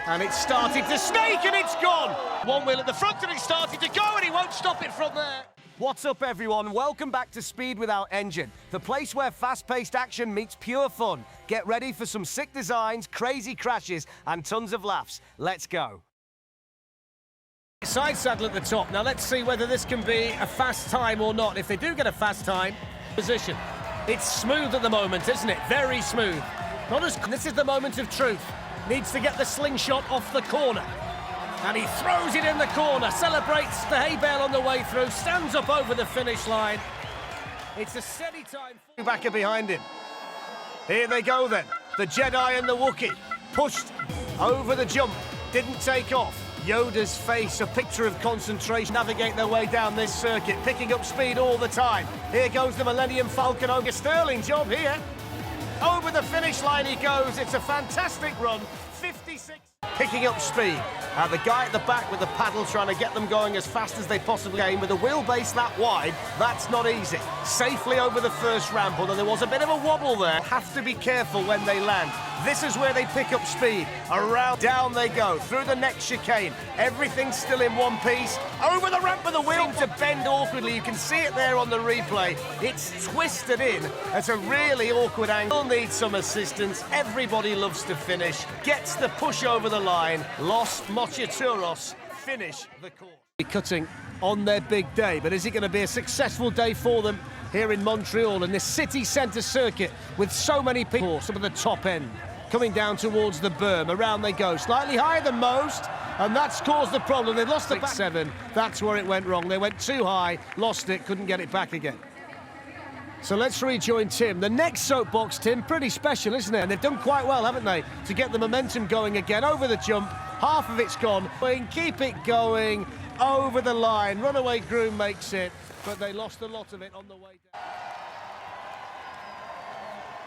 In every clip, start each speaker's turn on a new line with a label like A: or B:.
A: And it's started to snake and it's gone. One wheel at the front and it's started to go and he won't stop it from there. What's up, everyone? Welcome back to Speed Without Engine, the place where fast-paced action meets pure fun. Get ready for some sick designs, crazy crashes, and tons of laughs. Let's go. Side saddle at the top. Now let's see whether this can be a fast time or not. If they do get a fast time, position. It's smooth at the moment, isn't it? Very smooth. Not as. This is the moment of truth. Needs to get the slingshot off the corner. And he throws it in the corner, celebrates the hay bale on the way through, stands up over the finish line. It's a steady time. Backer behind him. Here they go then. The Jedi and the Wookiee pushed over the jump, didn't take off. Yoda's face, a picture of concentration, navigate their way down this circuit, picking up speed all the time. Here goes the Millennium Falcon. Ogre Sterling job here. Over the finish line he goes. It's a fantastic run. 56. Picking up speed. The guy at the back with the paddle trying to get them going as fast as they possibly can. With a wheelbase that wide, that's not easy. Safely over the first ramp, although there was a bit of a wobble there. Have to be careful when they land. This is where they pick up speed. Around, down they go, through the next chicane. Everything's still in one piece. Over the ramp with the wheel to bend awkwardly. You can see it there on the replay. It's twisted in at a really awkward angle. Needs some assistance. Everybody loves to finish. Gets the push over the line. Lost MOCHITURROS finish the course. Cutting on their big day, but is it going to be a successful day for them here in Montreal in this city centre circuit with so many people? Some of the top end coming down towards the berm. Around they go, slightly higher than most, and that's caused the problem. They've lost the back 7. That's where it went wrong. They went too high, lost it, couldn't get it back again. So let's rejoin Tim. The next soapbox, Tim, pretty special, isn't it? And they've done quite well, haven't they, to get the momentum going again. Over the jump, half of it's gone. Keep it going, over the line. Runaway Groom makes it, but they lost a lot of it on the way down.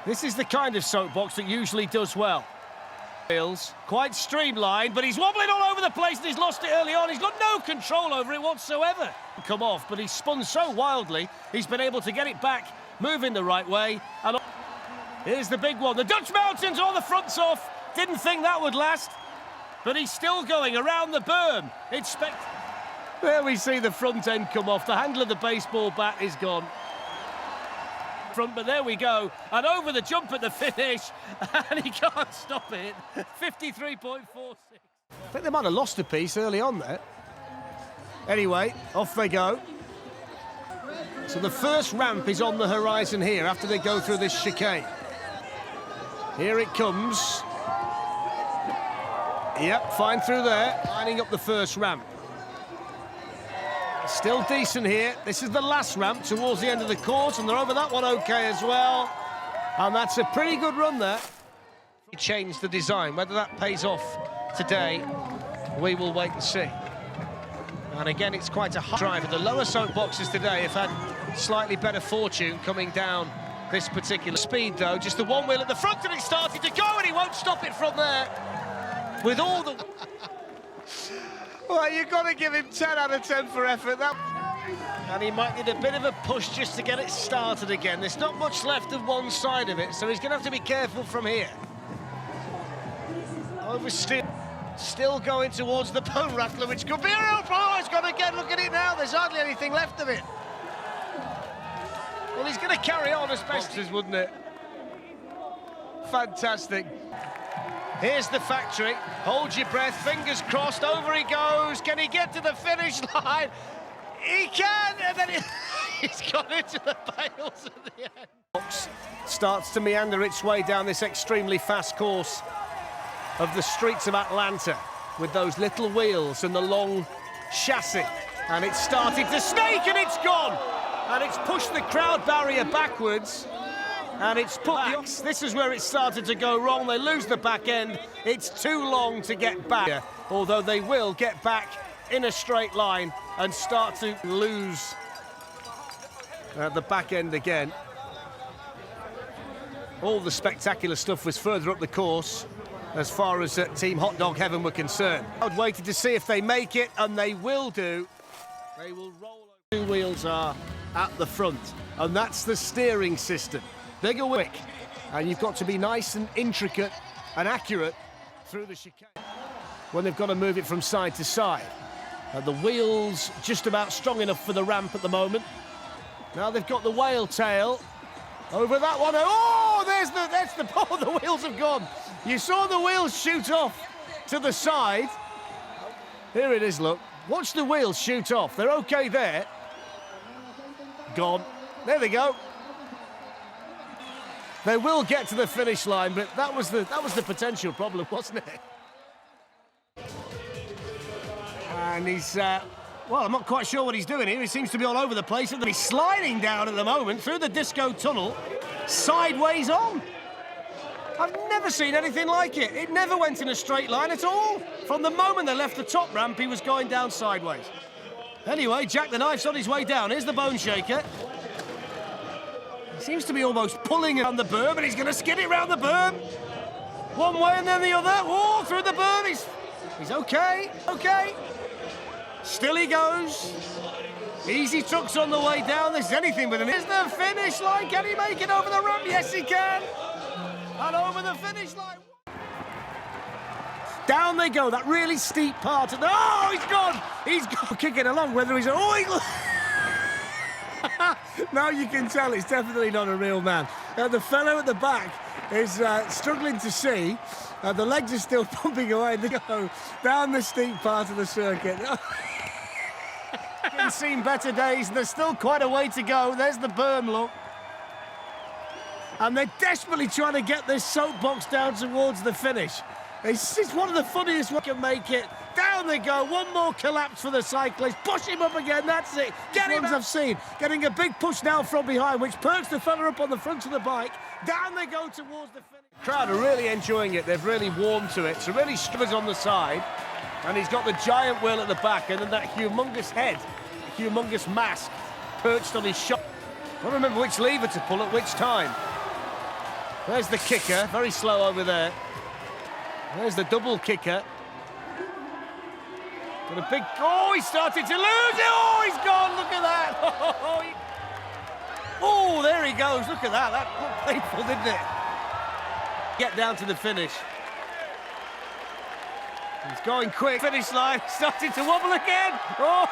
A: This is the kind of soapbox that usually does well. Quite streamlined, but he's wobbling all over the place and he's lost it early on. He's got no control over it whatsoever. Come off, but he's spun so wildly, he's been able to get it back, moving the right way. And here's the big one. The Dutch Mountains, all the fronts off. Didn't think that would last, but he's still going around the berm. It's There we see the front end come off. The handle of the baseball bat is gone. But there we go, and over the jump at the finish, and he can't stop it. 53.46. I think they might have lost a piece early on there. Anyway, off they go. So the first ramp is on the horizon here after they go through this chicane. Here it comes. Yep, fine through there, lining up the first ramp. Still decent here. This is the last ramp towards the end of the course, and they're over that one okay as well. And that's a pretty good run there. Changed the design. Whether that pays off today, we will wait and see. And again, it's quite a high drive. The lower soapboxes today have had slightly better fortune coming down this particular speed, though. Just the one wheel at the front, and it started to go, and he won't stop it from there. With all the... Well, you've got to give him 10 out of 10 for effort. And he might need a bit of a push just to get it started again. There's not much left of one side of it, so he's going to have to be careful from here. Over still going towards the bone rattler, which could be a real problem. He's got to get, look at it now. There's hardly anything left of it. Well, he's going to carry on as best as, wouldn't it? Fantastic. Here's the factory. Hold your breath, fingers crossed. Over he goes. Can he get to the finish line? He can, and then he's got into the bales at the end. Box starts to meander its way down this extremely fast course of the streets of Atlanta with those little wheels and the long chassis. And it's started to snake, and it's gone. And it's pushed the crowd barrier backwards. And it's put the... This is where it started to go wrong. They lose the back end. It's too long to get back, although they will get back in a straight line and start to lose the back end again. All the spectacular stuff was further up the course as far as Team Hot Dog Heaven were concerned. I'd waited to see if they make it, and they will do. They will roll over. 2 wheels are at the front, and that's the steering system. Bigger wick, and you've got to be nice and intricate and accurate through the chicane. when they've got to move it from side to side. The wheel's just about strong enough for the ramp at the moment. Now they've got the whale tail over that one. Oh, that's the oh, the wheels have gone. You saw the wheels shoot off to the side. Here it is, look. Watch the wheels shoot off. They're okay there. Gone. There they go. They will get to the finish line, but that was the potential problem, wasn't it? And he's, well, I'm not quite sure what he's doing here. He seems to be all over the place. He's sliding down at the moment through the disco tunnel, sideways on. I've never seen anything like it. It never went in a straight line at all. From the moment they left the top ramp, he was going down sideways. Anyway, Jack the Knife's on his way down. Here's the bone shaker. He seems to be almost pulling around the berm, and he's going to skid it round the berm. One way and then the other. Oh, through the berm. He's okay, okay. Still he goes. Easy trucks on the way down. This is anything but an... Is the finish line? Can he make it over the ramp? Yes, he can. And over the finish line. Down they go, that really steep part. Oh, he's gone! He's gone, kicking along, whether he's... Oh, now you can tell it's definitely not a real man. The fellow at the back is struggling to see. The legs are still pumping away. They go down the steep part of the circuit. I've seen better days. There's still quite a way to go. There's the berm, look. And they're desperately trying to get this soapbox down towards the finish. It's one of the funniest we can make it. Down they go. One more collapse for the cyclist. Push him up again. That's it. Get him. I've seen. Getting a big push now from behind, which perks the fella up on the front of the bike. Down they go towards the finish. The crowd are really enjoying it. They've really warmed to it. So really Struthers on the side. And he's got the giant wheel at the back. And then that humongous head, humongous mask perched on his shoulder. I don't remember which lever to pull at which time. There's the kicker. Very slow over there. There's the double kicker. Got a big... Oh, he started to lose it! Oh, he's gone! Look at that! Oh, there he goes. Look at that. That looked painful, didn't it? Get down to the finish. He's going quick. Finish line. Starting to wobble again. Oh!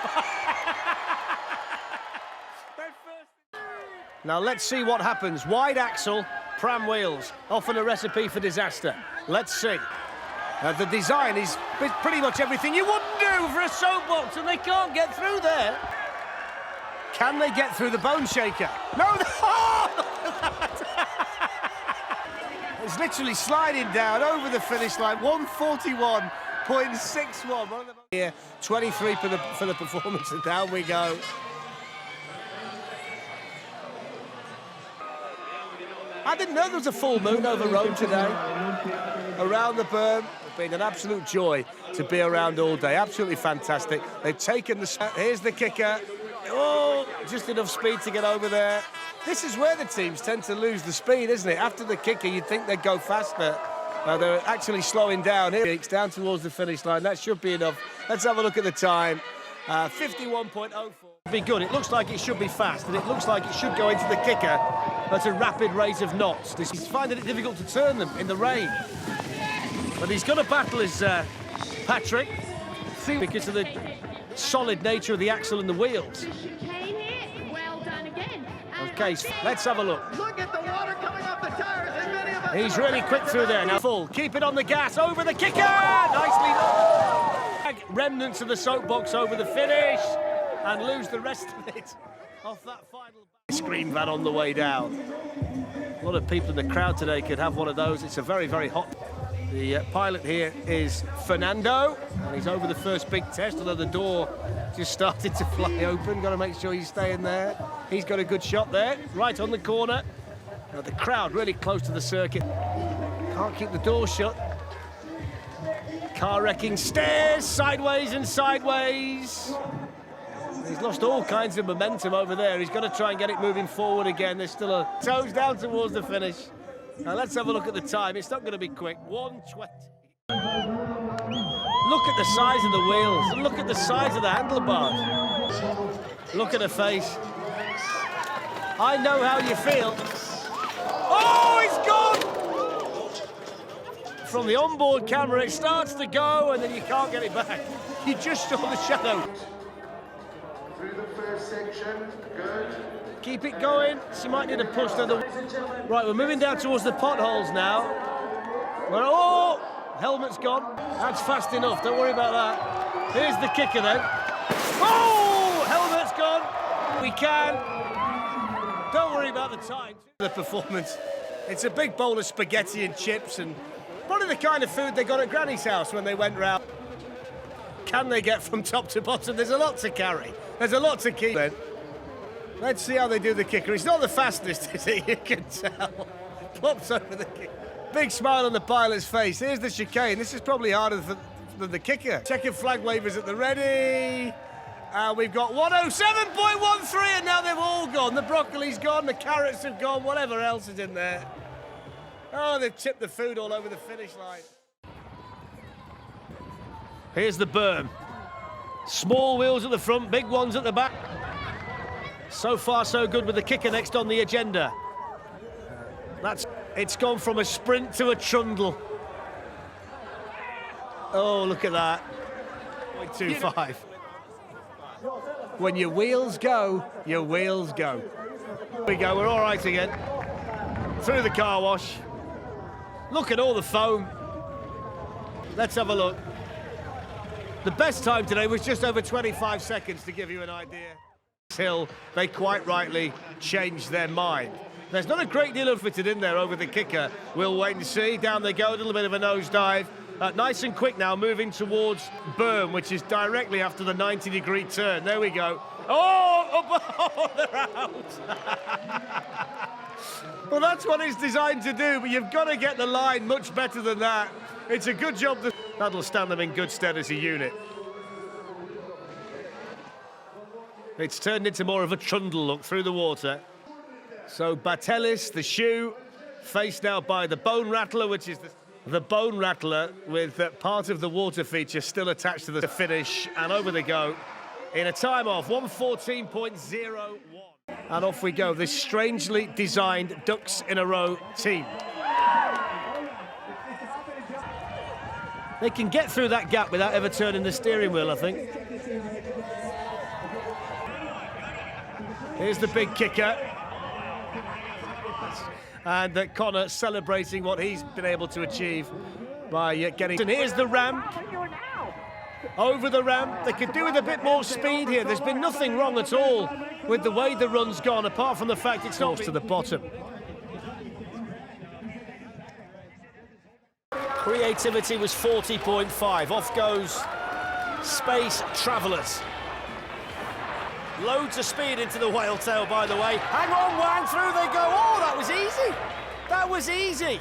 A: Now, let's see what happens. Wide axle, pram wheels. Often a recipe for disaster. Let's see. The design is pretty much everything you wouldn't do for a soapbox, and they can't get through there. Can they get through the bone shaker? No! Oh! It's literally sliding down over the finish line. 141.61. Here, 23 for the performance, and down we go. I didn't know there was a full moon over Rome today. Around the berm. It's been an absolute joy to be around all day. Absolutely fantastic. They've taken the... Here's the kicker. Oh, just enough speed to get over there. This is where the teams tend to lose the speed, isn't it? After the kicker, you'd think they'd go faster. They're actually slowing down. Here it's down towards the finish line. That should be enough. Let's have a look at the time. 51.04. Be good. It looks like it should be fast, and it looks like it should go into the kicker at a rapid rate of knots. He's finding it difficult to turn them in the rain. But he's got to battle his Patrick, because of the solid nature of the axle and the wheels.
B: Well done again.
A: Okay, let's have a look.
B: Look at the water coming off the tires. And many of us
A: He's really quick through there. Now full. Keep it on the gas. Over the kicker. Nicely done. Remnants of the soapbox over the finish. And lose the rest of it off that final screen van on the way down. A lot of people in the crowd today could have one of those. It's a very, very hot... The pilot here is Fernando, and he's over the first big test, although the door just started to fly open. Got to make sure you stay in there. He's got a good shot there, right on the corner. Now the crowd really close to the circuit. Can't keep the door shut. Car wrecking stairs, sideways and sideways. He's lost all kinds of momentum over there. He's got to try and get it moving forward again. There's still a toes down towards the finish. Now let's have a look at the time. It's not going to be quick. 1:20. Look at the size of the wheels. Look at the size of the handlebars. Look at her face. I know how you feel. Oh, he's gone! from the onboard camera, it starts to go and then you can't get it back. You just saw the shadow.
C: Through the first section, good.
A: Keep it going. She might need a push. Right, we're moving down towards the potholes now. Oh, helmet's gone. That's fast enough. Don't worry about that. Here's the kicker then. Oh, helmet's gone. We can. Don't worry about the time. The performance. It's a big bowl of spaghetti and chips and probably the kind of food they got at Granny's house when they went round. Can they get from top to bottom? There's a lot to carry. There's a lot to keep. Let's see how they do the kicker. It's not the fastest, is it? You can tell. Plops over the kick. Big smile on the pilot's face. Here's the chicane. This is probably harder than the kicker. Checking flag wavers at the ready. We've got 107.13 and now they've all gone. The broccoli's gone, the carrots have gone, whatever else is in there. Oh, they've tipped the food all over the finish line. Here's the berm. Small wheels at the front, big ones at the back. So far, so good with the kicker next on the agenda. It's gone from a sprint to a trundle. Oh, look at that. 0.25. When your wheels go, your wheels go. Here we go, we're all right again. Through the car wash. Look at all the foam. Let's have a look. The best time today was just over 25 seconds, to give you an idea. Till they quite rightly changed their mind. There's not a great deal of fitted in there over the kicker. We'll wait and see. Down they go, a little bit of a nosedive. Nice and quick now, moving towards berm, which is directly after the 90-degree turn. There we go. Oh, they're out. Well, that's what it's designed to do, but you've got to get the line much better than that. It's a good job. That'll stand them in good stead as a unit. It's turned into more of a trundle look through the water. So BATELIS, the shoe, faced now by the bone rattler, which is the bone rattler with part of the water feature still attached to the finish, and over they go in a time of 1:14.01. And off we go, this strangely designed ducks in a row team. They can get through that gap without ever turning the steering wheel, I think. Here's the big kicker. And Connor celebrating what he's been able to achieve by getting... And here's the ramp. Over the ramp. They could do with a bit more speed here. There's been nothing wrong at all with the way the run's gone, apart from the fact it's not to the bottom. Creativity was 40.5. Off goes Space Travellers. Loads of speed into the whale tail, by the way. Hang on, Wang, through they go. Oh, that was easy. That was easy.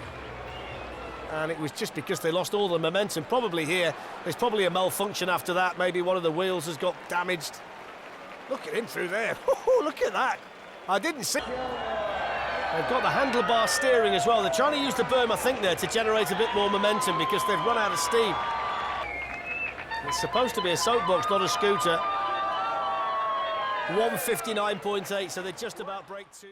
A: And it was just because they lost all the momentum. Probably here, there's probably a malfunction after that. Maybe one of the wheels has got damaged. Look at him through there. Oh, look at that. I didn't see. They've got the handlebar steering as well. They're trying to use the berm, I think, there to generate a bit more momentum because they've run out of steam. It's supposed to be a soapbox, not a scooter. 1:59.8, so they just about break two.